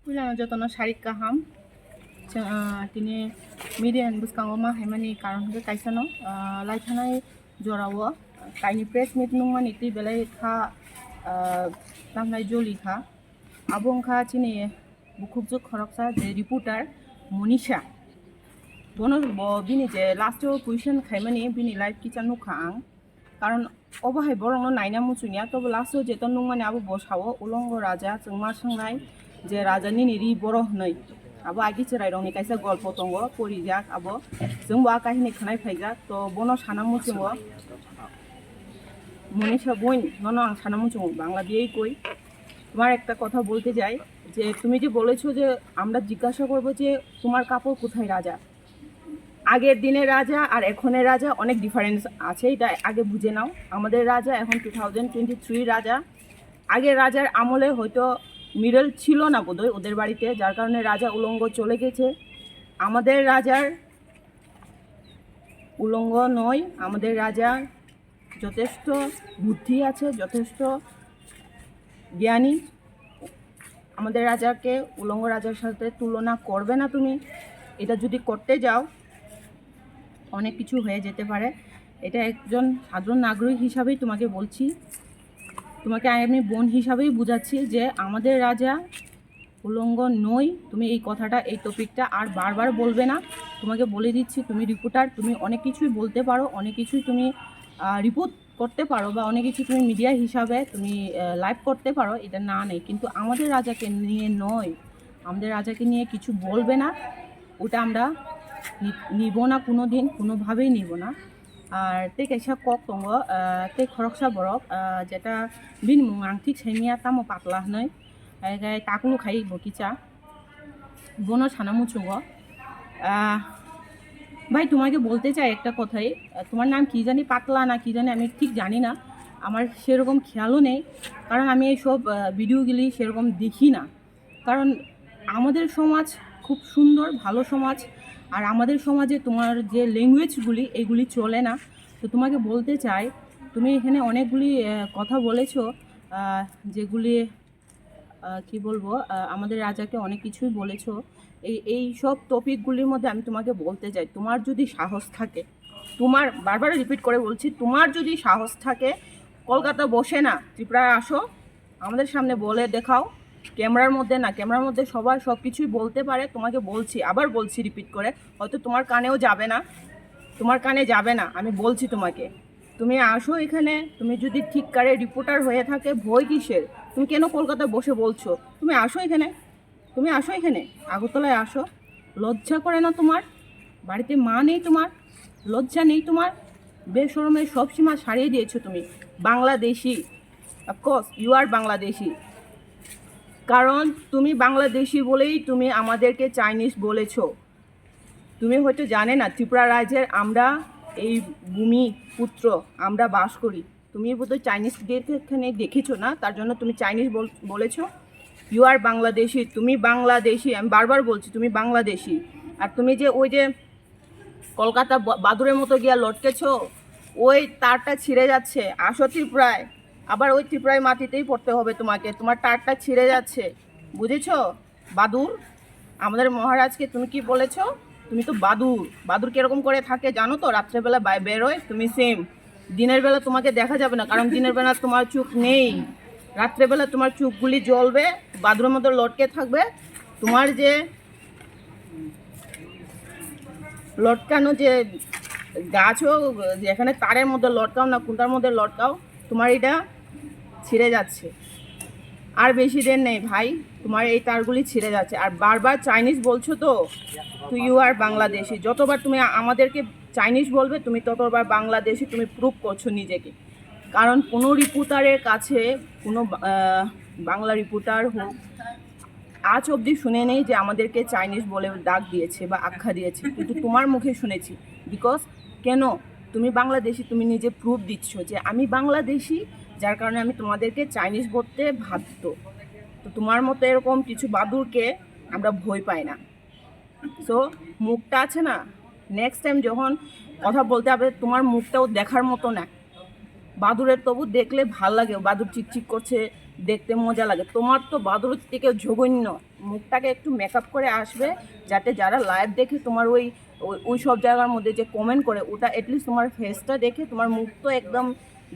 Kuila jotono sharik kaham tini median buskango ma hemani karon ke kaisano laithanai jorawo kaini press meet nungmani ti belai kha tamnai joli kha abong kha chini bukhubjuk khoroksa je reporter Monisha bono bini je last question khaimani bini live kicha nukha ang karon obahay borong naina muchunya to last jeton nungmani abo bosawo ulongo raja chungma sangnai যে রাজানি নিরি বড় হनै আবো আগে চেরাই রংনি কাইসা গল্প দङ পরিজাক আবো जोंबो काहिनी खनाय फाइजाक तो बनो साना मुचुङो মনীষা বইন নন আং সানা মুচুঙো বাংলা দিয়েই কই তোমার একটা কথা বলতে যাই যে তুমি যে বলেছো যে আমরা জিজ্ঞাসা করব যে তোমার কাপড় কোথায় রাজা আগের দিনের রাজা আর এখনের রাজা অনেক ডিফারেন্স আছে এটা আগে বুঝে নাও আমাদের রাজা এখন 2023 রাজা আগের রাজার আমলে হয়তো মিডল ছিল না বোধহয় ওদের বাড়িতে যার কারণে রাজা উলঙ্গ চলে গেছে আমাদের রাজার উলঙ্গ নয় আমাদের রাজা যথেষ্ট বুদ্ধি আছে যথেষ্ট জ্ঞানী আমাদের রাজাকে উলঙ্গ রাজার সাথে তুলনা করবে না তুমি এটা যদি করতে যাও অনেক কিছু হয়ে যেতে পারে এটা একজন সাধারণ নাগরিক হিসাবেই তোমাকে বলছি তোমাকে আমি বোন হিসাবেই বুঝাচ্ছি যে আমাদের রাজা উলঙ্গ নয় তুমি এই কথাটা এই টপিকটা আর বারবার বলবে না তোমাকে বলে দিচ্ছি তুমি রিপোর্টার তুমি অনেক কিছুই বলতে পারো অনেক কিছুই তুমি রিপোর্ট করতে পারো বা অনেক কিছু তুমি মিডিয়া হিসাবে তুমি লাইভ করতে পারো এটা না নেই কিন্তু আমাদের রাজাকে নিয়ে নয় আমাদের রাজাকে নিয়ে কিছু বলবে না ওটা আমরা নিব না কোনো দিন কোনোভাবেই নিব না আর তে কাইসা কক দङ তে খরকসা বরক যেটা বিন মুং আং ঠিক সাইমিয়া তামো পাতলা হनै গাय তাকুলু খাই বকিচা বনো সানা মুচুঙো ভাই তোমাকে বলতে চাই একটা কথাই তোমার নাম কি জানি পাতলা না কি জানি আমি ঠিক জানি না আমার সেরকম খেয়ালও নেই কারণ আমি এই সব ভিডিওগুলি সেরকম দেখি না কারণ আমাদের সমাজ খুব সুন্দর ভালো সমাজ আর আমাদের সমাজে তোমার যে ল্যাঙ্গুয়েজগুলি এগুলি চলে না তো তোমাকে বলতে চাই তুমি এখানে অনেকগুলি কথা বলেছো যেগুলি কি বলবো আমাদের রাজাকে অনেক কিছুই বলেছো এই সব টপিকগুলির মধ্যে আমি তোমাকে বলতে চাই তোমার যদি সাহস থাকে তোমার বারবার রিপিট করে বলছি তোমার যদি সাহস থাকে কলকাতা বসে না ত্রিপুরায় আসো আমাদের সামনে বলে দেখাও ক্যামেরার মধ্যে না ক্যামেরার মধ্যে সবাই সব কিছুই বলতে পারে তোমাকে বলছি আবার বলছি রিপিট করে হয়তো তোমার কানেও যাবে না তোমার কানে যাবে না আমি বলছি তোমাকে তুমি আসো এখানে তুমি যদি ঠিককারে রিপোর্টার হয়ে থাকে ভয় কিসের তুমি কেন কলকাতা বসে বলছো তুমি আসো এখানে আগরতলায় আসো লজ্জা করে না তোমার বাড়িতে মা নেই তোমার লজ্জা নেই তোমার বেশরমের সব সীমা ছাড়িয়ে দিয়েছো তুমি Bangladeshi of course you are Bangladeshi কারণ তুমি বাংলাদেশি বলেই তুমি আমাদেরকে চাইনিজ বলেছো তুমি হয়তো জানে না ত্রিপুরা রাজ্যের আমরা এই ভূমি পুত্র আমরা বাস করি তুমি বোধহয় চাইনিজদেরকে এখানে দেখেছো না তার জন্য তুমি চাইনিজ বলেছো ইউ আর বাংলাদেশি তুমি বাংলাদেশি আমি বারবার বলছি তুমি বাংলাদেশি আর তুমি যে ওই যে কলকাতা বাদুরের মতো গিয়া লটকেছো ওই তারটা ছিঁড়ে যাচ্ছে আসো ত্রিপুরায় আবার ওই ত্রিপুরায় মাটিতেই পড়তে হবে তোমাকে তোমার তারটা ছিঁড়ে যাচ্ছে বুঝেছো বাদুর আমাদের মহারাজকে তুমি কি বলেছো তুমি তো বাদুর কিরকম করে থাকে জানো তো রাত্রেবেলা বেরোয় তুমি সেম দিনের বেলা তোমাকে দেখা যাবে না কারণ দিনের বেলা তোমার চোখ নেই রাত্রেবেলা তোমার চোখগুলি জ্বলবে বাদুরের মতো লটকে থাকবে তোমার যে লটকানো যে গাছও যেখানে তারের মধ্যে লটকাও না কুন্তার মধ্যে লটকাও তোমার এটা ছিঁড়ে যাচ্ছে আর বেশি দিন নেই ভাই তোমার এই তারগুলি ছিঁড়ে যাচ্ছে আর বারবার চাইনিজ বলছো তো ইউ আর বাংলাদেশি যতবার তুমি আমাদেরকে চাইনিজ বলবে তুমি ততবার বাংলাদেশি তুমি প্রুভ করছো নিজেকে কারণ কোনো রিপোর্টারের কাছে কোনো বাংলা রিপোর্টার হোক আজ অবধি শুনে নেই যে আমাদেরকে চাইনিজ বলে ডাক দিয়েছে বা আখ্যা দিয়েছে কিন্তু তোমার মুখে শুনেছি বিকজ কেন তুমি বাংলাদেশি তুমি নিজে প্রুফ দিচ্ছ যে আমি বাংলাদেশি যার কারণে আমি তোমাদেরকে চাইনিজ বলতে বাধ্য তো তোমার মতো এরকম কিছু বাদুরকে আমরা ভয় পাই না সো মুখটা আছে না নেক্সট টাইম যখন কথা বলতে হবে তোমার মুখটাও দেখার মতো না বাদুরের তবু দেখলে ভাল লাগে বাদুর চিকচিক করছে দেখতে মজা লাগে। তোমার তো বাদুড়ের থেকে জঘন্য। মুখটাকে একটু মেকআপ করে আসবে, যাতে যারা লাইভ দেখে তোমার ওই ওই সব জায়গার মধ্যে যে কমেন্ট করে, ওটা অ্যাটলিস্ট তোমার ফেসটা দেখে, তোমার মুখ তো একদম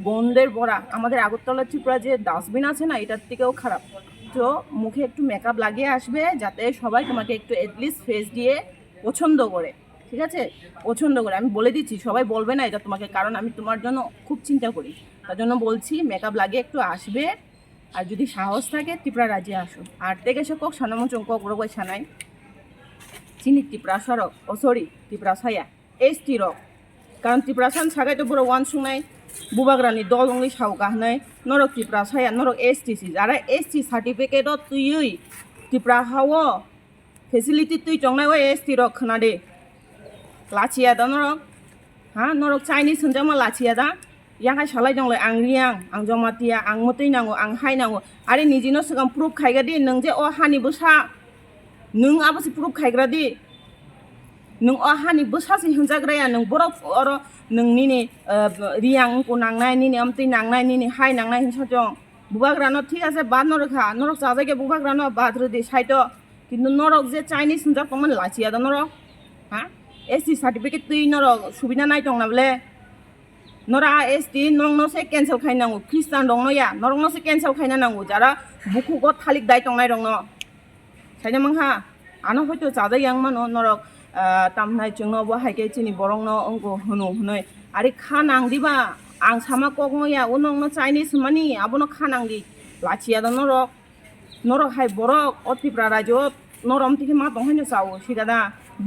গন্ধের ভরা। আমাদের আগরতলা ত্রিপুরা যে ডাস্টবিন আছে না, এটার থেকেও খারাপ। তো মুখে একটু মেকআপ লাগিয়ে আসবে, যাতে সবাই তোমাকে একটু অ্যাটলিস্ট ফেস দিয়ে পছন্দ করে। ঠিক আছে, পছন্দ করে। আমি বলে দিচ্ছি, সবাই বলবে না এটা তোমাকে, কারণ আমি তোমার জন্য খুব চিন্তা করি। তার জন্য বলছি, মেকআপ লাগিয়ে একটু আসবে। আর যদি সাহস থাকে ত্রিপুরা রাজ্যে আসো। আর থেকে সে কক সানামচং কক রোগ সানাই চিনি ত্রিপুরা সরক ও সরি ত্রিপুরা সায়া ST রক। কারণ ত্রিপুরা সান সাগাই তো বড় ওয়ান সুনাই বুবাগ্রানি দলংলি সাউকা হনাই নরক ত্রিপুরা সায়া নরক STC যারা ST সার্টিফিকেটও তুই ত্রিপুরা হাও ফেসিলিটি তুই চংনাই ও ST রক খানাদে লাচিয়া दा नरक हा नरक चाइनिज होनजामा लाचिया दा याहाय सालाय दंलै आं रियां आं जमातिया आं मतै नांगौ आं हाय नांगौ आरे निजिनो सिगां प्रुफ खायगादि नों जे अ हानि बोसा नों आबोसि प्रुफ खायग्रादि नों अ हानि बोसासि होनजाग्राया नों बरफ अर नोंनिनि रियां को नांनाय निनि अमतै नांनाय निनि हाय नांनाय होनसाजं बुबाग्रानो ठीक আছে बाद नरखा नरक जाजागे बुबाग्रानो बाद्रदि साइतो किन्तु नरक जे चाइनिज होनजाखौमोन लाचिया दा नरक हा ST सार्टिफिकेट तुई नरक सुबिदा नाय दं नाबले नरा ST नंग न से कैंसिल खायनांगौ ख्रिस्टान दं नया नरक न से कैंसिल खायना नांगौ जारा बुखुगो थालिक दाय दंनाय दं न साइना मंहा आनो हयतो जाजा yang मानो नरक तामनाय जोंनो बो हायके चिनि बरं न अंगो होनो हनै आरे खानां दिबा आं सामा कक नया उनंग न चाइनिज मानि आबोनो खानां दि लाचिया दा नरक नरक हाय बरक अतिप्रा राजो नरम तिखे मा दं हैनो जावो सिगादा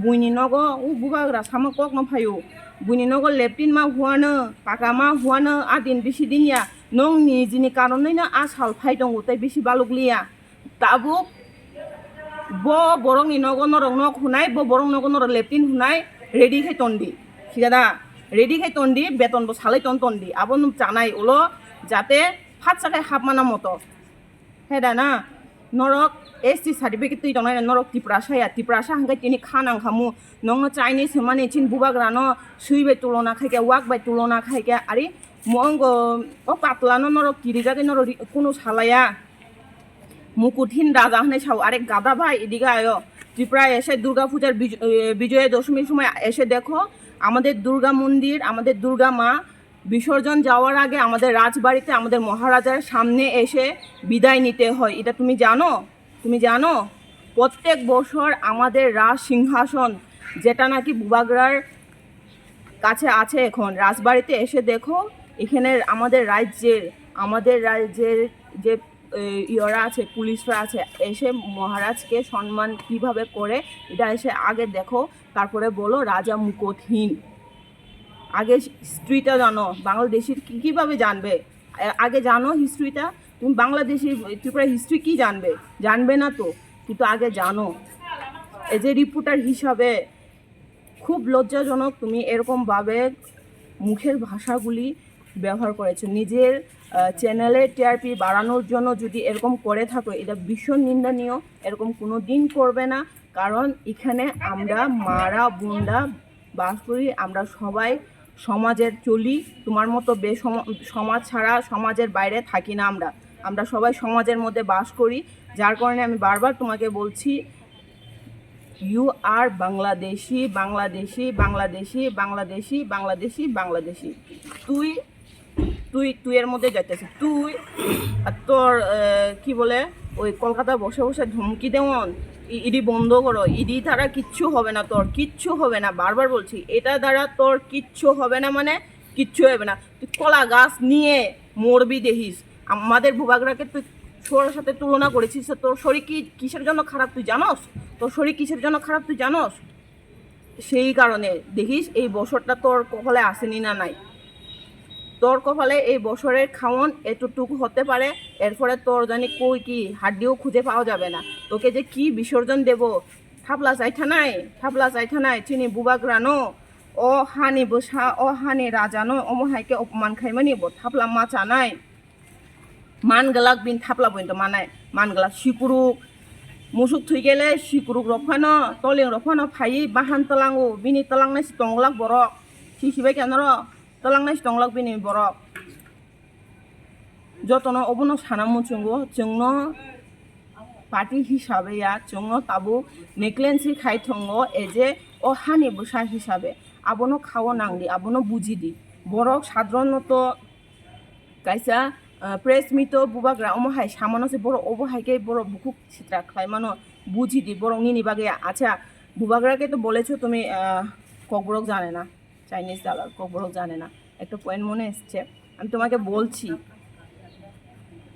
बुइनि नगो उ बुबाग्रा सामा कक न फायो बुइनि नगो लेफ्टिन मा हुआनो पाका मा हुआनो आदिन बिसि दिनिया नों निजिनि कारनैनो आसाल फाय दं उतै बिसि बालुगलिया ताबु बो बरंनि नगो नरक नक हुनाय बो बरं नगो नरक लेफ्टिन हुनाय रेडी खाय तन्दी सिगादा रेडी खाय तन्दी बेतन बो सालै तन्दी आबो नु जानाय उलो जाते फाट साखाय हाबमाना मतो हेदा ना नरक ST सार्टिफिकेट तुई दंनाय नरक त्रिपुरा साया हांगाय तिनि खानां खामु नंनो चाइनिज माने चिन बुबाग्रानो सुइबाय तुलना खायके वाक बाय तुलना खायके आरे मंगो ओ पातलानो नरक किरिजागे नरक कोनो सालाया मुकुटहीन राजा होननाय साव आरे गादा भाई एदिকে आयो ত্রিপুরা এসে দুর্গা পূজার বিজয়া দশমীর সময় এসে দেখো আমাদের দুর্গা মন্দির আমাদের দুর্গা মা বিসর্জন যাওয়ার আগে আমাদের রাজবাড়িতে আমাদের মহারাজার সামনে এসে বিদায় নিতে হয়। এটা তুমি জানো প্রত্যেক বছর আমাদের রাজ সিংহাসন যেটা নাকি বুবাগ্রার কাছে আছে এখন রাজবাড়িতে এসে দেখো এখানে আমাদের রাজ্যের যে ইয়রা আছে পুলিশরা আছে এসে মহারাজকে সম্মান কিভাবে করে এটা এসে আগে দেখো, তারপরে বলো রাজা মুকুটহীন। আগে হিস্ট্রিটা জানো, বাংলাদেশি কীভাবে জানবে? আগে জানো হিস্ট্রিটা। তুমি বাংলাদেশি ত্রিপুরা হিস্ট্রি কী জানবে না তো, কিন্তু আগে জানো। এজ এ রিপোর্টার হিসাবে খুব লজ্জাজনক তুমি এরকমভাবে মুখের ভাষাগুলি ব্যবহার করেছো নিজের চ্যানেলে টিআরপি বাড়ানোর জন্য। যদি এরকম করে থাকো এটা ভীষণ নিন্দনীয়, এরকম কোনো দিন করবে না। কারণ এখানে আমরা মারা বোনরা বাস করি, আমরা সবাই সমাজের চলি। তোমার মতো সমাজ ছাড়া সমাজের বাইরে থাকি না। আমরা সবাই সমাজের মধ্যে বাস করি, যার কারণে আমি বারবার তোমাকে বলছি ইউ আর বাংলাদেশি বাংলাদেশি বাংলাদেশি বাংলাদেশি বাংলাদেশি বাংলাদেশি। তুই তুই তুই এর মধ্যে যাইতেছিস। তুই আর তোর কি বলে ওই কলকাতায় বসে বসে ধমকি দেওয়ন ইডি বন্ধ করো। ইডি দ্বারা কিচ্ছু হবে না, তোর কিচ্ছু হবে না। বারবার বলছি এটা দ্বারা তোর কিচ্ছু হবে না, মানে কিচ্ছু হবে না। তুই কলা গাছ নিয়ে মরবি দেখিস। আমাদের ভূভাগরাকে তুই শরীরের সাথে তুলনা করেছিস। তোর শরীর কিসের জন্য খারাপ তুই জানোস? তোর শরীর কিসের জন্য খারাপ তুই জানোস? সেই কারণে দেখিস এই বছরটা তোর কপালে আসেনি না নাই। তোর কপালে এই বছরের খাওয়ন এতটুকু হতে পারে, এরপরে তোর জানি কই কি হাড্ডিও খুঁজে পাওয়া যাবে না। তোকে যে কি বিসর্জন দেব থাপলা চাইথা নাই চিনি বুবাগ্রানো ও হানি বসা ও হানি রাজানো অমহাইকে অপমান খাইমানিব থাপলা মা চানাই মান গেলাক বিন থাপলা বইন তো মানায় মান গেলাক সিকুরুক মুসুক থুই গেলে সিকুরুক রফানো তলিং রফানো ফাই বাহান তলাঙ্গো বিনি তলাंनाय सिटंगलाक बरक सिसिबाय केन र तलांनाय सिटंगलाक बिनि बरक যতন অবনো সানামু जोंनो पार्टी हिसाबै जोंनो ताबो नेग्लेन्सि खायथंगो एजे ओ हानि बुसा हिसाबै आबनो खाओ नांगदि आबनो बुजिदि बरक साधारणत कायसा प्रेस मिट बुबाग्रा अमहाय सामानोसे बर अबहायके बर बुकु सित्रा खायमानो बुझिदि बरक निनि बागे আচ্ছা বুবাগ্রাকে তো বলেছো তুমি ককবরক জানে না চাইনিজ দালাল ককবরক জানে না একটা পয়েন্ট মনে এসছে আমি তোমাকে বলছি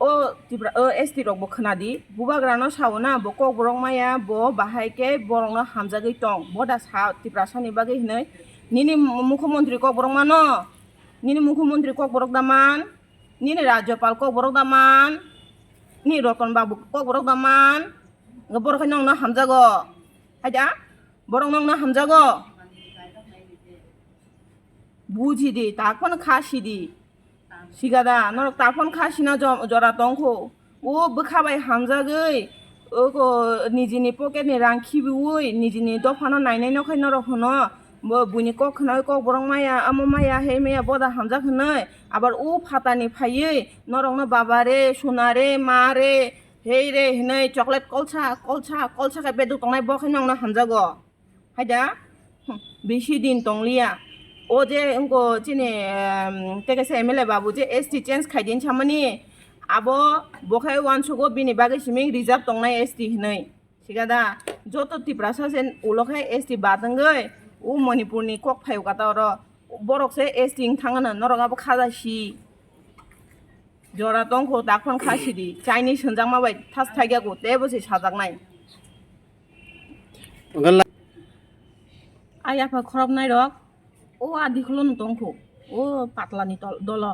ओ तिब्रा एसटी रक बखनादि बुबाग्रानो सावना ब ककबरक माया ब बाहायके बरंनो हामजागै दं ब दा सा तिब्रा सानि बागै हनै निनि मुख्यमंत्री ककबरक मानो निनि मुख्यमंत्री ककबरक दामान निनि राज्यपाल ककबरक दामान नि रतन बाबु ककबरक दामान बरखै नंनो हामजागो हायदा बरं नंनो हामजागो बुझिदि ताकफोन खासिदि सिगादा नरक ताफन खासिना जरा दंखौ ओ बोखाबाय हामजागै ओ निजिनि पकेटनि रां खिबिउै निजिनि दफाना नायनाय नखै नरक हनो बुनि कखनाय ककबरक माया आमो माया हे माया बदा हामजाखनै आबार उ फातानि फायै नरकनो बाबारे सोनारे मारे हे रे हनै चकलेट कलसा कलसा कलसा का बेदु तंनाय बखै नंनो हामजागो हायदा बेसि दिन तंलिया ओ जे उनको चिने तेकेसे एमएलए बाबू जे एसटी चेंज खाइदिन सामनि आबो बखाय वानसुगो बिनि बागै सिमिं रिजार्व तंनाय एसटी हनै सिगादा जतो तिप्रासा सेन उलखाय एसटी बादंगै उ मणिपुरनि कक फायु काता र बरकसे एसटी थांगन नरगाबो खाजासि जरा तंखौ दाखन खासिदि चाइनिज होनजां माबाय थास थाइगागो तेबोसे साजागनाय आयाफा खराब नाय रक ओ आदिखौल' नुदोंखौ ओ पातलानि दल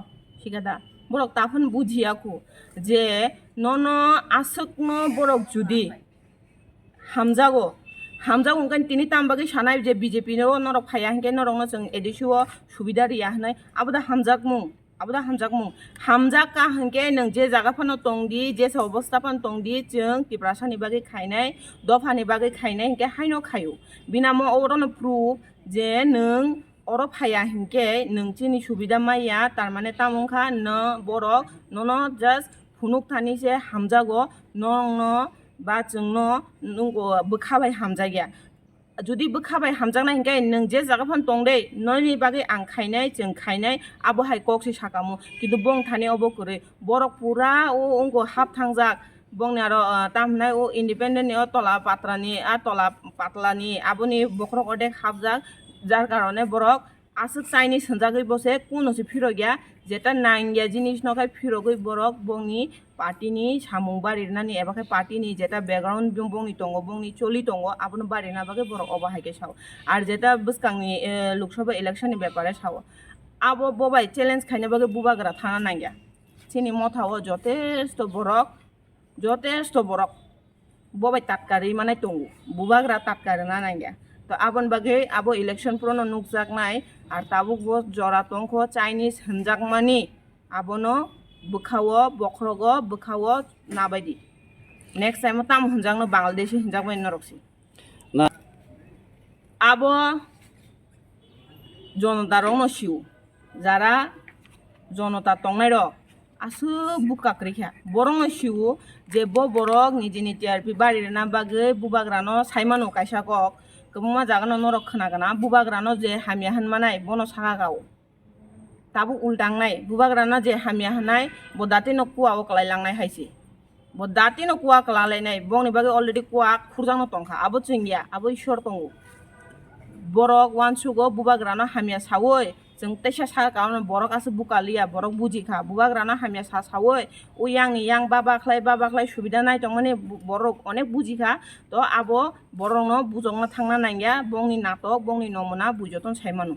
सिगादा बरक ताफन बुझियाखौ जे नन आसकनो बरक जुदि हामजागो हामजागो ओंखायनो तिनि तामबागै सानाय जे बीजेपी नो नरक फाया हेंके नरकनो जों एदिसुओ सुबिदा रिया हनै आबदा हामजागमु हामजाका हेंके नों जे जागाफानो तंदि जे अबस्थाफान तंदि जों तिप्रासानि बागै खायनाय दफानि बागै खायनाय हेंके हायनो खायो बिनामो अरनो प्रुफ जे नों और फाया हिंके नोंचिनि सुबिदा माया तारमाने तामुखा न बरक ननो जस्ट फुनुक थानि से हामजागो नंनो बा जोंनो नंगो बोखाबाय हामजागिया जुदि बोखाबाय हामजागनाय हिंके नों जे जागाफान तंदे ननि बागै आं खायनाय जों खायनाय आबहाय कक्सि साकामु किन्तु बं थानि अबकरै बरक पुरा ओ अंगो हाब थांजाक बंनि आरो तामनाय ओ इंडिपेंडेंट नि तला पात्रानि तला पातलानि आबुनि बखरक अदेक हाबजाक जार कारणे बरक आसक चाइनिज होनजागै बसे कुनोसे फिरो गया जेटा नांगिया जिनिस नखाय फिरोगै बरक बंनि पार्टीनि सामुं बारिरनानि एबाखाय पार्टीनि जेटा बैकग्राउंड बंनि दंगो बंनि चलि दंगो आबनो बारिना बागै बरक अबाहायके साव आर जेटा बसकांनि लोकसभा इलेक्शननि बेपारे साव आबो बबाय चैलेंज खायनो बागै बुबाग्रा थाना नांगिया चिनि मथाओ जथेष्ट बरक बबाय तात्कारि माने दंगो बुबाग्रा तात्कारि ना नांगिया तो आबन बागै आबो इलेक्शन पुरानो नुकजाकनाय आर ताबुक बो जरा तंखो चाइनिज होनजाकमानि आबनो बोखाओ बखरगो बोखाओ नाबायदि नेक्स्ट टाइम ताम होनजाकनो बांलादेशी होनजाकबाय नरकसि ना आबो जनता रंनो सिउ जारा जनता तंनाय र आसो बुकाक्रिखा बरंनो सिउ जे बरक निजिनि टिआरपि बारिना बागै बुबाग्रानो साइमानो कायसाकक गोबां जागानो नरक खोनागोना बुबाग्रानो जे हामिया होनमानाय बनो सागागाव ताबु उल्टांनाय बुबाग्रानो जे हामिया होनाय बदातिनो कुवा अकलायलांनाय हायसि बदातिनो कुवा कलालायनाय बंनि बागै अलरेडी कुवा खुरजानो तंखा आबो चिंगिया आबो ईश्वर तंगो बरक वानसुगो बुबाग्रानो हामिया सावै जों तैसा सागावनो बरक आसो बुकालिया बरक बुजिखा बुबाग्रानो हामिया सावै ओ यांनि यां बाबाख्लाय सुबिदा नायतं माने बरक अनेक बुजिखा तो आबो बरकनो बुजंनो थांना नांगिया बंनि नाटक बंनि नमुना बुजतन सायमानो।